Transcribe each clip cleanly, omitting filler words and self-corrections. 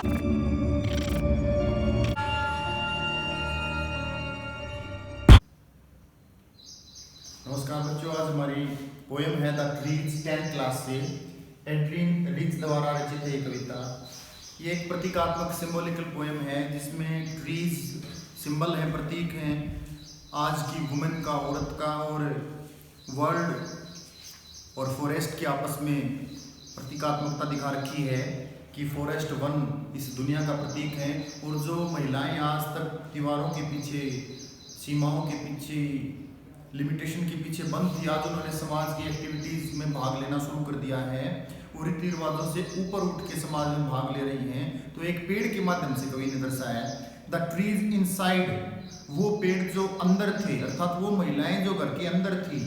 नमस्कार बच्चों, आज हमारी पोएम है द ट्रीज 10th क्लास से एड्रीन रिच द्वारा रचित है ये कविता। ये एक प्रतीकात्मक सिंबॉलिकल पोएम है जिसमें ट्रीज सिंबल है, प्रतीक हैं आज की वुमेन का, औरत का, और वर्ल्ड और फॉरेस्ट की आपस में प्रतीकात्मकता दिखा रखी है कि फॉरेस्ट वन इस दुनिया का प्रतीक है। और जो महिलाएं आज तक दीवारों के पीछे, सीमाओं के पीछे, लिमिटेशन के पीछे बंद थी, आज उन्होंने समाज की एक्टिविटीज़ में भाग लेना शुरू कर दिया है और रीति रिवाजों से ऊपर उठ के समाज में भाग ले रही हैं। तो एक पेड़ के माध्यम से कवि ने दर्शाया द ट्रीज इनसाइड, वो पेड़ जो अंदर थे, अर्थात वो महिलाएं जो घर के अंदर थी,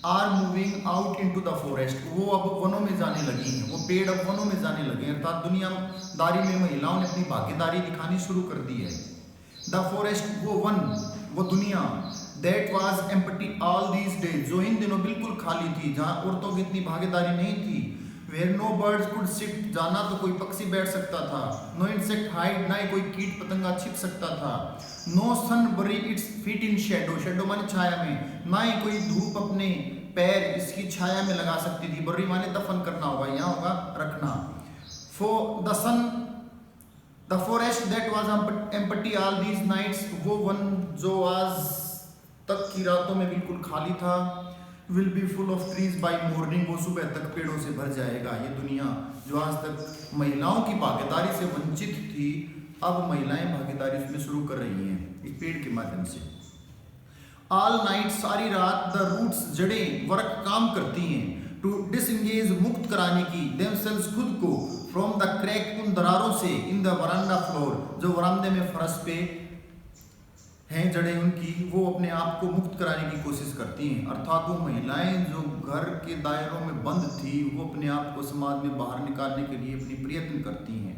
are moving out into the forest, वो अब वनों में जाने लगी हैं, वो पेड़ अब वनों में जाने लगे, अर्थात दुनियादारी में महिलाओं ने अपनी भागीदारी दिखानी शुरू कर दी है। द फॉरेस्ट, वो वन, वो दुनिया, that was empty all these days, जो इन दिनों बिल्कुल खाली थी, जहाँ औरतों की इतनी भागीदारी नहीं थी। Where no birds could sit, जाना तो कोई पक्षी बैठ सकता था, नो इंसेक्ट हाइड, ना ही कोई कीट पतंगा छिप सकता था, नो सन बरी its feet in shadow, shadow माने छाया में, ना ही कोई धूप अपने पैर इसकी छाया में लगा सकती थी, बर्री माने दफन करना होगा, यहाँ होगा रखना। For the sun the forest that was empty all these nights, वो वन जो आज तक की रातों में बिल्कुल खाली था, will be full of trees by morning, वो सुबह तक पेड़ों से भर जाएगा। ये दुनिया जो आज तक महिलाओं की भागीदारी से वंचित थी, अब महिलाएं भागीदारी इसमें शुरू कर रही हैं इस पेड़ के माध्यम से। ऑल नाइट, सारी रात, द रूट्स, जड़ें, वर्क, काम करती हैं, टू डिसएंगेज, मुक्त कराने की, देमसेल्व्स, खुद को, फ्रॉम द क्रैक, उन दरारों से, इन द वरांडा फ्लोर, जो वरांदे में फर्श पे हैं जड़ें उनकी, वो अपने आप को मुक्त कराने की कोशिश करती हैं। अर्थात वो महिलाएं जो घर के दायरों में बंद थी, वो अपने आप को समाज में बाहर निकालने के लिए अपनी प्रयत्न करती हैं।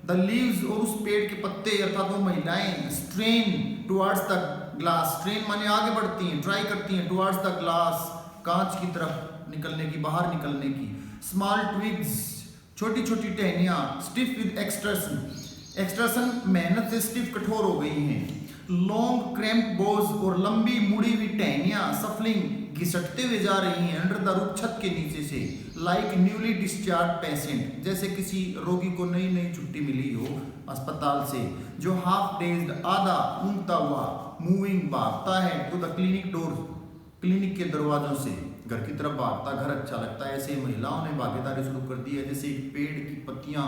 द लीव्स, और उस पेड़ के पत्ते, अर्थात वो महिलाएं, strain towards the glass, strain माने आगे बढ़ती हैं, ट्राई करती हैं, टुवर्ड्स द ग्लास, कांच की तरफ निकलने की, बाहर निकलने की। स्मॉल ट्विग्स, छोटी छोटी टहनियाँ, स्टिफ विद एक्सट्रेशन, एक्सट्रेशन मेहनत से स्टिफ, कठोर हो गई हैं। लॉन्ग क्रैम्प बोज, और लंबी मुड़ी हुई टहनियां, सफलिंग, घिसटते हुए जा रही हैं, अंडर द रूफ, छत के नीचे से, लाइक न्यूली डिस्चार्ज पेशेंट, जैसे किसी रोगी को नई नई छुट्टी मिली हो अस्पताल से, जो हाफ डेज्ड, आधा ऊँघता हुआ, मूविंग, भागता है, to the clinic door, clinic के दरवाजों से घर की तरफ भागता, घर अच्छा लगता है। ऐसे महिलाओं ने भागीदारी शुरू कर दी है, जैसे एक पेड़ की पत्तियां,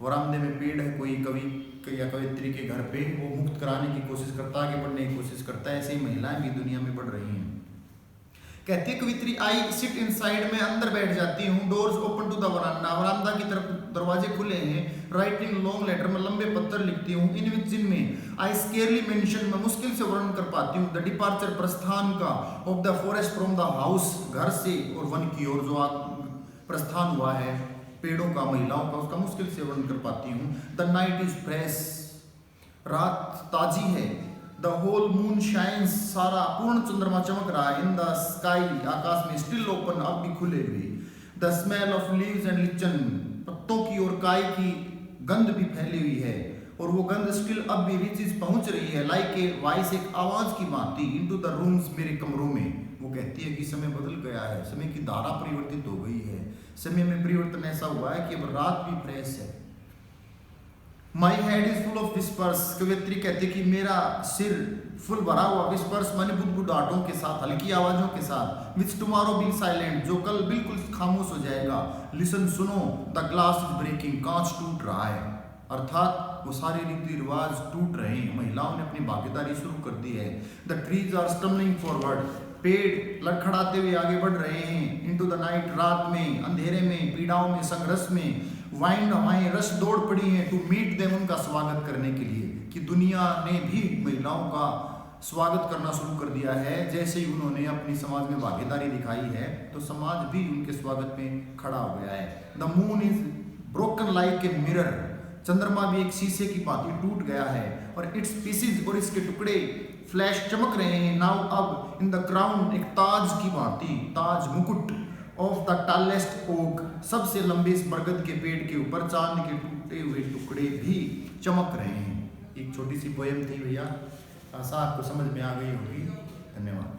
वरामदे में पेड़ है कोई कवि या कवित्री के घर पे, वो मुक्त कराने की कोशिश करता है, आगे बढ़ने की कोशिश करता है। ऐसे ही महिलाएं भी दुनिया में बढ़ रही हैं। कहती है कवित्री, आई सिट इनसाइड, में अंदर बैठ जाती हूँ, doors open to the veranda, वरांडा की तरफ दरवाजे खुले हैं, राइटिंग लॉन्ग लेटर, में लंबे पत्र लिखती हूँ, इन विच, जिनमें आई स्केयरली मेंशन, मैं मुश्किल से वर्णन कर पाती हूँ, द डिपार्चर, प्रस्थान का, of the forest from the house, घर से और वन की ओर जो प्रस्थान हुआ है पेड़ों का, महिलाओं का, उसका मुश्किल से वर्णन कर पाती हूँ। द नाइट इज फ्रेश, रात ताजी है, द होल मून शाइन्स, सारा पूर्ण चंद्रमा चमक रहा है, इन द स्काई, आकाश में, स्टिल ओपन, अब भी खुले हुए, the smell of leaves and lichen, पत्तों की और काय की गंध भी फैली हुई है, और वो गंध स्टिल अब भी रीचेस, पहुंच रही है, लाइक ए वॉइस, एक आवाज की भांति, इनटू द रूम्स, मेरे कमरों में। वो कहती है कि समय बदल गया है, समय की धारा परिवर्तित हो गई है, समय में परिवर्तन ऐसा हुआ है कि अब रात भी फ्रेश है। My head is full of whispers, कवित्री कहती कि मेरा सिर फुल भरा हुआ, विस्पर्स माने बुदबुदाहटों के साथ, हल्की आवाजों के साथ, विच टुमारो बी साइलेंट, जो कल बिल्कुल खामोश हो जाएगा, लिसन, सुनो, द ग्लास इज ब्रेकिंग, कांच टूट रहा है, अर्थात वो सारे रीति रिवाज टूट रहे हैं, महिलाओं ने अपनी भागीदारी शुरू कर दी है। The trees are stumbling forward, पेड़ लड़खड़ाते हुए आगे बढ़ रहे हैं, इनटू द नाइट, रात में, अंधेरे में, पीड़ाओं में, संघर्ष में, वाइंड, हमारे रस दौड़ पड़ी हैं, टू मीट देम, उनका स्वागत करने के लिए, कि दुनिया ने भी महिलाओं का स्वागत करना शुरू कर दिया है। जैसे ही उन्होंने अपनी समाज में भागीदारी दिखाई है, तो समाज भी उनके स्वागत में खड़ा हो गया है। The moon is broken like a mirror, चंद्रमा भी एक शीशे की भांति टूट गया है, और इट्स पीसेज, और इसके टुकड़े, फ्लैश, चमक रहे हैं, नाउ अब, इन द क्राउन, एक ताज की भांति, ताज, मुकुट, ऑफ द टालेस्ट ओक, सबसे लंबे इस बरगद के पेड़ के ऊपर चांद के टूटे हुए टुकड़े भी चमक रहे हैं। एक छोटी सी पोयम थी भैया, आशा आपको समझ में आ गई होगी। धन्यवाद।